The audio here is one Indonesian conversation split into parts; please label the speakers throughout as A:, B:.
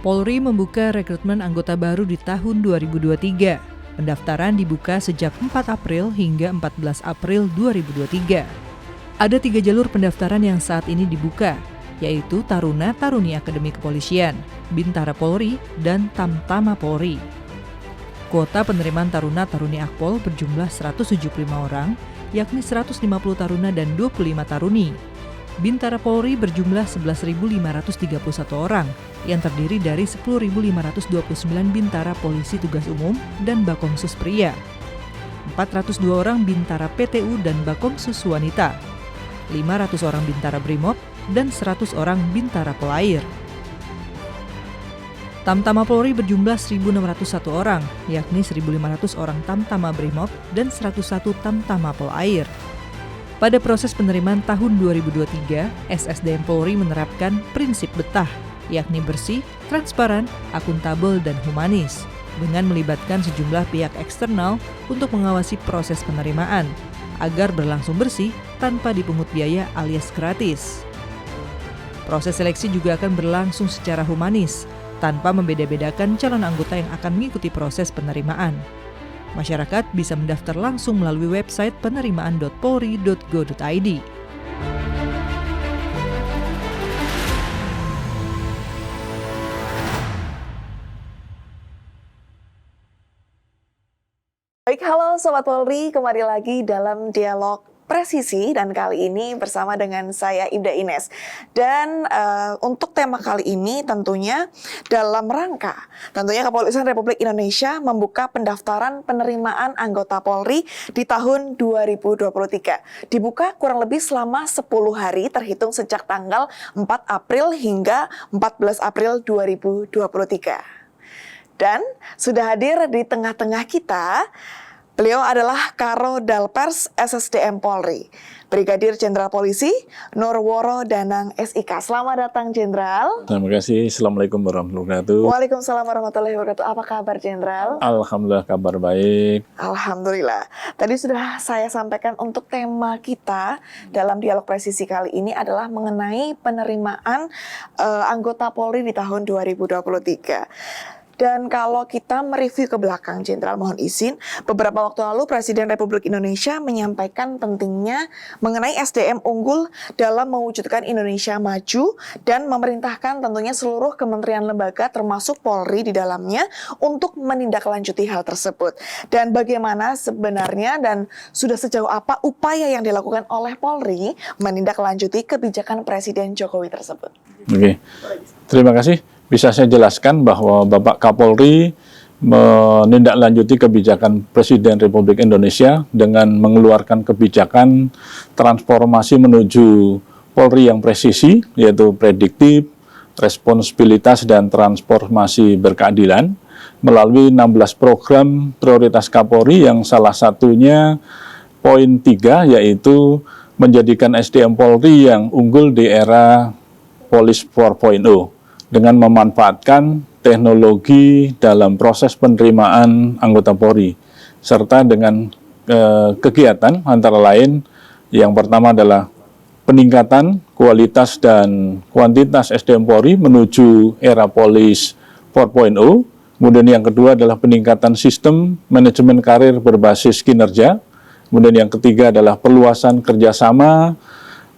A: Polri membuka rekrutmen anggota baru di tahun 2023. Pendaftaran dibuka sejak 4 April hingga 14 April 2023. Ada 3 jalur pendaftaran yang saat ini dibuka, yaitu Taruna-Taruni Akademi Kepolisian, Bintara Polri, dan Tamtama Polri. Kuota penerimaan Taruna-Taruni Akpol berjumlah 175 orang, yakni 150 taruna dan 25 taruni. Bintara Polri berjumlah 11.531 orang, yang terdiri dari 10.529 bintara polisi tugas umum dan Bakomsus pria, 402 orang bintara PTU dan Bakomsus wanita, 500 orang bintara Brimob, dan 100 orang bintara polair. Tamtama Polri berjumlah 1.601 orang, yakni 1.500 orang Tamtama Brimob dan 101 Tamtama Polair. Pada proses penerimaan tahun 2023, SSDM Polri menerapkan prinsip betah, yakni bersih, transparan, akuntabel, dan humanis, dengan melibatkan sejumlah pihak eksternal untuk mengawasi proses penerimaan, agar berlangsung bersih tanpa dipungut biaya alias gratis. Proses seleksi juga akan berlangsung secara humanis, tanpa membeda-bedakan calon anggota yang akan mengikuti proses penerimaan. Masyarakat bisa mendaftar langsung melalui website penerimaan.polri.go.id.
B: Baik, halo Sobat Polri, kembali lagi dalam Dialog Presisi dan kali ini bersama dengan saya Ibda Ines. Dan untuk tema kali ini tentunya dalam rangka Kepolisian Republik Indonesia membuka pendaftaran penerimaan anggota Polri di tahun 2023. Dibuka kurang lebih selama 10 hari terhitung sejak tanggal 4 April hingga 14 April 2023. Dan sudah hadir di tengah-tengah kita, beliau adalah Karo Dalpers SSDM Polri, Brigadir Jenderal Polisi Nurworo Danang SIK. Selamat datang, Jenderal.
C: Terima kasih. Assalamualaikum warahmatullahi wabarakatuh.
B: Waalaikumsalam warahmatullahi wabarakatuh. Apa kabar, Jenderal?
C: Alhamdulillah, kabar baik.
B: Alhamdulillah. Tadi sudah saya sampaikan untuk tema kita dalam Dialog Presisi kali ini adalah mengenai penerimaan anggota Polri di tahun 2023. Dan kalau kita mereview ke belakang, Jenderal, mohon izin, beberapa waktu lalu Presiden Republik Indonesia menyampaikan pentingnya mengenai SDM unggul dalam mewujudkan Indonesia maju dan memerintahkan tentunya seluruh kementerian lembaga termasuk Polri di dalamnya untuk menindaklanjuti hal tersebut. Dan bagaimana sebenarnya dan sudah sejauh apa upaya yang dilakukan oleh Polri menindaklanjuti kebijakan Presiden Jokowi tersebut.
C: Oke, terima kasih. Bisa saya jelaskan bahwa Bapak Kapolri menindaklanjuti kebijakan Presiden Republik Indonesia dengan mengeluarkan kebijakan transformasi menuju Polri yang presisi, yaitu prediktif, responsibilitas, dan transformasi berkeadilan melalui 16 program prioritas Kapolri yang salah satunya poin 3, yaitu menjadikan SDM Polri yang unggul di era Polis 4.0. dengan memanfaatkan teknologi dalam proses penerimaan anggota Polri, serta dengan kegiatan antara lain yang pertama adalah peningkatan kualitas dan kuantitas SDM Polri menuju era Polis 4.0, kemudian yang kedua adalah peningkatan sistem manajemen karir berbasis kinerja, kemudian yang ketiga adalah perluasan kerjasama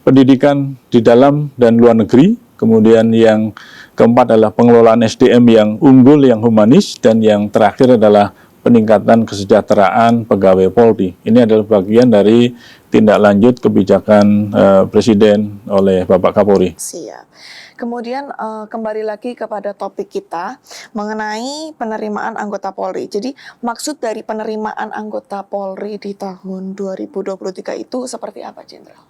C: pendidikan di dalam dan luar negeri, kemudian yang keempat adalah pengelolaan SDM yang unggul, yang humanis, dan yang terakhir adalah peningkatan kesejahteraan pegawai Polri. Ini adalah bagian dari tindak lanjut kebijakan Presiden oleh Bapak Kapolri.
B: Siap. Kemudian kembali lagi kepada topik kita mengenai penerimaan anggota Polri. Jadi maksud dari penerimaan anggota Polri di tahun 2023 itu seperti apa, Jenderal?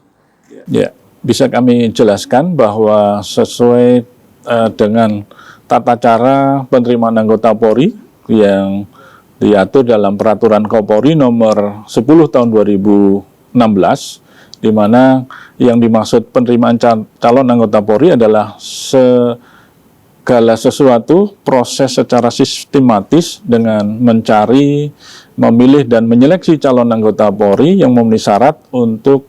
C: Ya, bisa kami jelaskan bahwa sesuai dengan tata cara penerimaan anggota Polri yang diatur dalam Peraturan Kapolri nomor 10 tahun 2016, di mana yang dimaksud penerimaan calon anggota Polri adalah segala sesuatu proses secara sistematis dengan mencari, memilih, dan menyeleksi calon anggota Polri yang memenuhi syarat untuk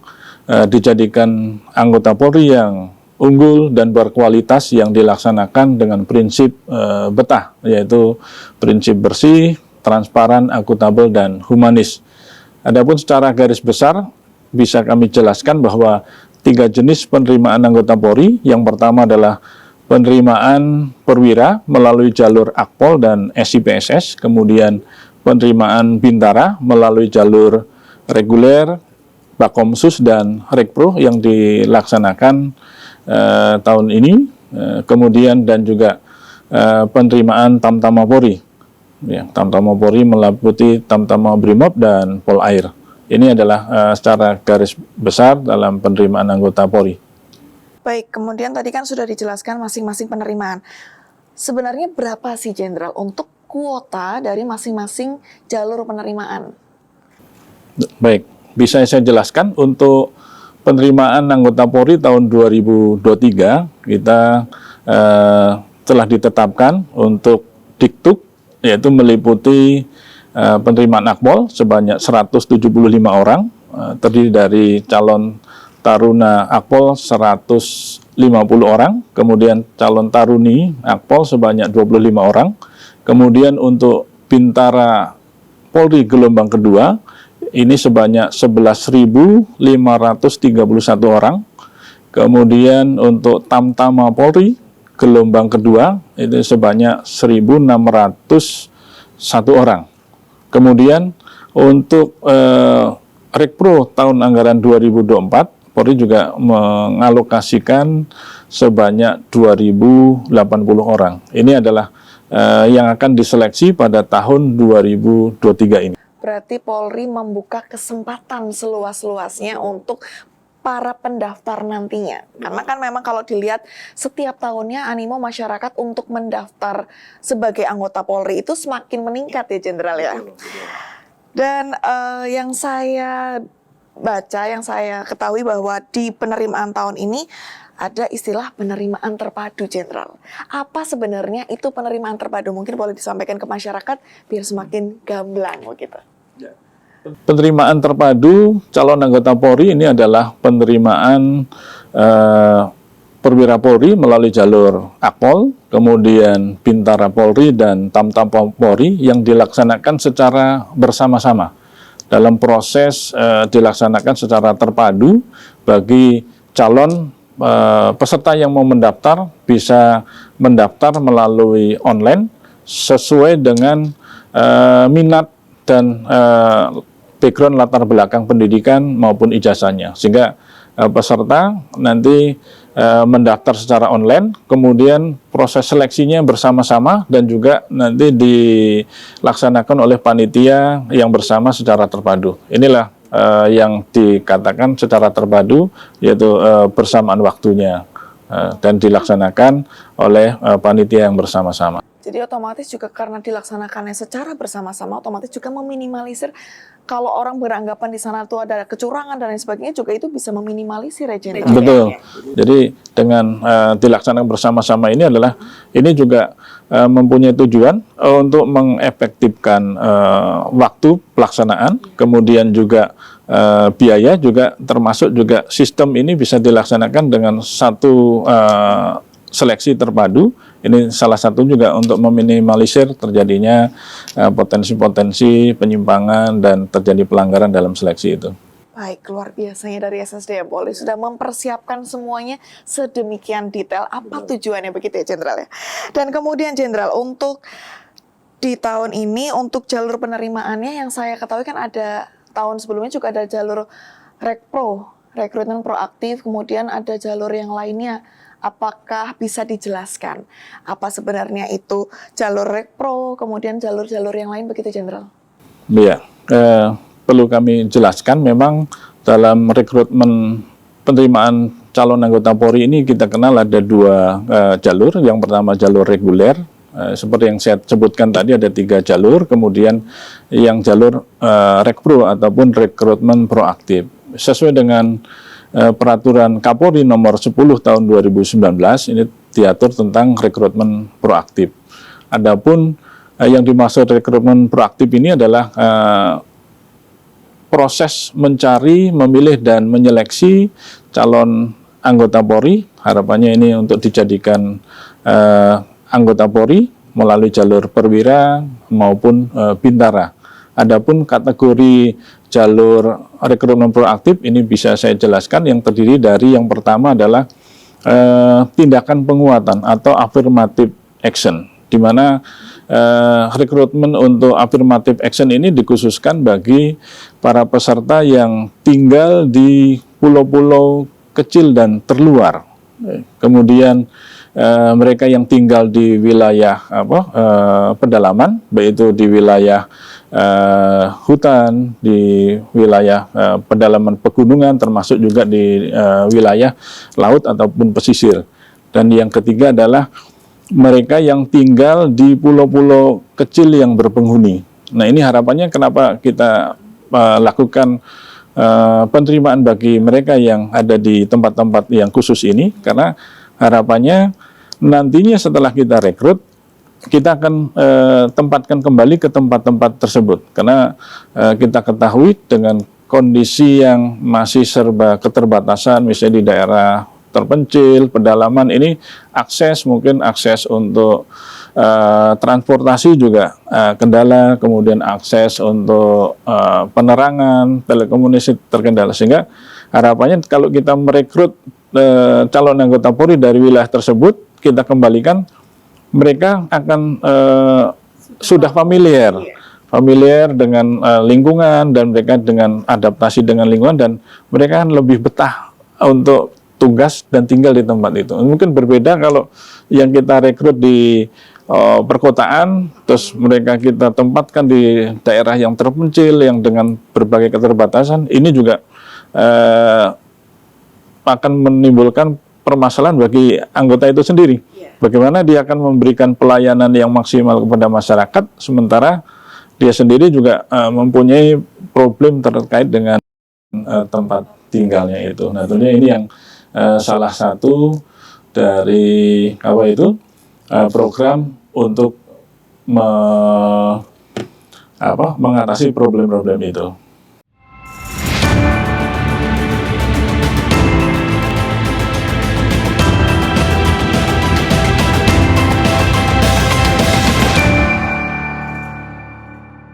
C: dijadikan anggota Polri yang unggul dan berkualitas yang dilaksanakan dengan prinsip betah, yaitu prinsip bersih, transparan, akuntabel, dan humanis. Adapun secara garis besar bisa kami jelaskan bahwa 3 jenis penerimaan anggota Polri. Yang pertama adalah penerimaan perwira melalui jalur Akpol dan SIPSS, kemudian penerimaan bintara melalui jalur reguler, Bakomsus, dan Rekpro yang dilaksanakan tahun ini, kemudian dan juga penerimaan Tamtama Polri. Ya, Tamtama Polri meliputi Tamtama Brimob dan Polair. Ini adalah secara garis besar dalam penerimaan anggota Polri.
B: Baik, kemudian tadi kan sudah dijelaskan masing-masing penerimaan. Sebenarnya berapa sih Jenderal untuk kuota dari masing-masing jalur penerimaan?
C: Baik, bisa saya jelaskan untuk penerimaan anggota Polri tahun 2023 kita telah ditetapkan untuk Diktuk, yaitu meliputi penerimaan Akpol sebanyak 175 orang, terdiri dari calon Taruna Akpol 150 orang, kemudian calon Taruni Akpol sebanyak 25 orang, kemudian untuk Bintara Polri gelombang kedua ini sebanyak 11.531 orang, kemudian untuk Tamtama Polri gelombang kedua itu sebanyak 1.601 orang. Kemudian untuk Rekpro tahun anggaran 2024, Polri juga mengalokasikan sebanyak 2.080 orang. Ini adalah yang akan diseleksi pada tahun 2023 ini.
B: Berarti Polri membuka kesempatan seluas-luasnya untuk para pendaftar nantinya. Karena kan memang kalau dilihat setiap tahunnya animo masyarakat untuk mendaftar sebagai anggota Polri itu semakin meningkat ya Jenderal ya. Dan yang saya baca, yang saya ketahui bahwa di penerimaan tahun ini ada istilah penerimaan terpadu Jenderal. Apa sebenarnya itu penerimaan terpadu? Mungkin boleh disampaikan ke masyarakat biar semakin gamblang begitu.
C: Penerimaan terpadu calon anggota Polri ini adalah penerimaan perwira Polri melalui jalur Akpol, kemudian Bintara Polri dan Tamtama Polri yang dilaksanakan secara bersama-sama. Dalam proses dilaksanakan secara terpadu bagi calon peserta yang mau mendaftar bisa mendaftar melalui online sesuai dengan minat dan background latar belakang pendidikan maupun ijazahnya, sehingga peserta nanti mendaftar secara online, kemudian proses seleksinya bersama-sama dan juga nanti dilaksanakan oleh panitia yang bersama secara terpadu. Inilah yang dikatakan secara terpadu, yaitu bersamaan waktunya dan dilaksanakan oleh panitia yang bersama-sama.
B: Jadi otomatis juga karena dilaksanakannya secara bersama-sama, otomatis juga meminimalisir kalau orang beranggapan di sana itu ada kecurangan dan lain sebagainya, juga itu bisa meminimalisir ya Jenderal.
C: Betul. Jadi dengan dilaksanakan bersama-sama ini adalah ini juga mempunyai tujuan untuk mengefektifkan waktu pelaksanaan, kemudian juga biaya juga, termasuk juga sistem ini bisa dilaksanakan dengan satu seleksi terpadu. Ini salah satu juga untuk meminimalisir terjadinya potensi-potensi penyimpangan dan terjadi pelanggaran dalam seleksi itu.
B: Baik, luar biasanya dari SSDM Polri sudah mempersiapkan semuanya sedemikian detail. Apa tujuannya begitu ya Jenderal ya? Dan kemudian Jenderal, untuk di tahun ini untuk jalur penerimaannya yang saya ketahui kan ada tahun sebelumnya juga ada jalur Rekpro, rekrutmen proaktif, kemudian ada jalur yang lainnya. Apakah bisa dijelaskan apa sebenarnya itu jalur Rekpro, kemudian jalur-jalur yang lain begitu Jenderal?
C: Iya, perlu kami jelaskan memang dalam rekrutmen penerimaan calon anggota Polri ini kita kenal ada dua jalur. Yang pertama jalur reguler, seperti yang saya sebutkan tadi ada 3 jalur, kemudian yang jalur Rekpro ataupun rekrutmen proaktif. Sesuai dengan peraturan Kapolri nomor 10 tahun 2019 ini diatur tentang rekrutmen proaktif. Adapun yang dimaksud rekrutmen proaktif ini adalah proses mencari, memilih dan menyeleksi calon anggota Polri Harapannya ini untuk dijadikan anggota Polri melalui jalur perwira maupun bintara. Adapun kategori jalur rekrutmen proaktif ini bisa saya jelaskan, yang terdiri dari yang pertama adalah tindakan penguatan atau affirmative action, di mana rekrutmen untuk affirmative action ini dikhususkan bagi para peserta yang tinggal di pulau-pulau kecil dan terluar. Kemudian mereka yang tinggal di wilayah pedalaman, baik itu di wilayah hutan, di wilayah pedalaman pegunungan, termasuk juga di wilayah laut ataupun pesisir. Dan yang ketiga adalah mereka yang tinggal di pulau-pulau kecil yang berpenghuni. Nah, ini harapannya kenapa kita lakukan penerimaan bagi mereka yang ada di tempat-tempat yang khusus ini, karena harapannya nantinya setelah kita rekrut, kita akan tempatkan kembali ke tempat-tempat tersebut, karena kita ketahui dengan kondisi yang masih serba keterbatasan, misalnya di daerah terpencil, pedalaman ini mungkin akses untuk transportasi juga kendala, kemudian akses untuk penerangan, telekomunikasi terkendala, sehingga harapannya kalau kita merekrut calon anggota Polri dari wilayah tersebut, kita kembalikan, mereka akan sudah familiar dengan lingkungan, dan mereka dengan adaptasi dengan lingkungan, dan mereka akan lebih betah untuk tugas dan tinggal di tempat itu. Mungkin berbeda kalau yang kita rekrut di perkotaan, terus mereka kita tempatkan di daerah yang terpencil, yang dengan berbagai keterbatasan, ini juga akan menimbulkan permasalahan bagi anggota itu sendiri. Bagaimana dia akan memberikan pelayanan yang maksimal kepada masyarakat, sementara dia sendiri juga mempunyai problem terkait dengan tempat tinggalnya itu. Nah, tentunya ini yang salah satu dari program untuk mengatasi problem-problem itu.